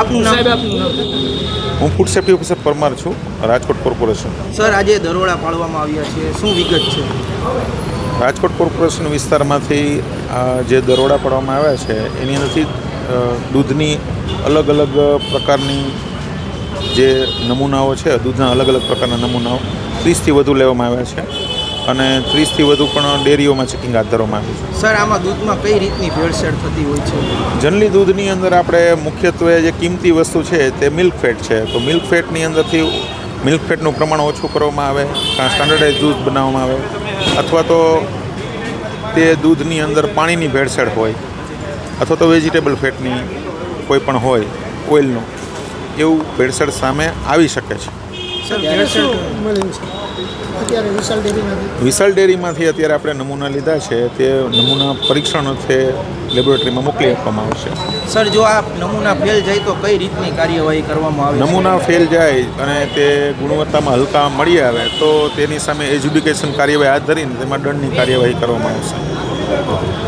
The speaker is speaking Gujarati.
આપનું નામ? સાહેબ આપનું નામ? હું ફૂડ સેફ્ટી ઓફિસર પરમાર છું, રાજકોટ કોર્પોરેશન. સર, આજે દરોડા પાડવામાં આવ્યા છે, શું વિગત છે? રાજકોટ કોર્પોરેશન વિસ્તારમાંથી જે દરોડા પાડવામાં આવ્યા છે એની અંદરથી દૂધની અલગ અલગ પ્રકારની જે નમૂનાઓ છે, દૂધના અલગ અલગ પ્રકારના નમૂનાઓ 30થી વધુ લેવામાં આવ્યા છે અને 30થી વધુ પણ ડેરીઓમાં ચેકિંગ હાથ ધરવામાં આવ્યું છે. સર, આમાં દૂધમાં કઈ રીતની ભેળસેળ થતી હોય છે? જનરલી દૂધની અંદર આપણે મુખ્યત્વે જે કિંમતી વસ્તુ છે તે મિલ્ક ફેટ છે, તો મિલ્ક ફેટની અંદરથી મિલ્ક ફેટનું પ્રમાણ ઓછું કરવામાં આવે, કાં સ્ટાન્ડર્ડાઇઝ દૂધ બનાવવામાં આવે, અથવા તો તે દૂધની અંદર પાણીની ભેળસેળ હોય, અથવા તો વેજીટેબલ ફેટની કોઈ પણ હોય, ઓઇલનું, એવું ભેળસેળ સામે આવી શકે છે. સર, ભેળસેળ અત્યારે વિશાલ ડેરીમાંથી અત્યારે આપણે નમૂના લીધા છે, તે નમૂના પરીક્ષણ અર્થે લેબોરેટરીમાં મોકલી આપવામાં આવશે. સર, જો આ નમૂના ફેલ જાય તો કઈ રીતની કાર્યવાહી કરવામાં આવે? નમૂના ફેલ જાય અને તે ગુણવત્તામાં હલકા મળી આવે તો તેની સામે એજ્યુડિકેશન કાર્યવાહી હાથ ધરીને તેમાં દંડની કાર્યવાહી કરવામાં આવશે.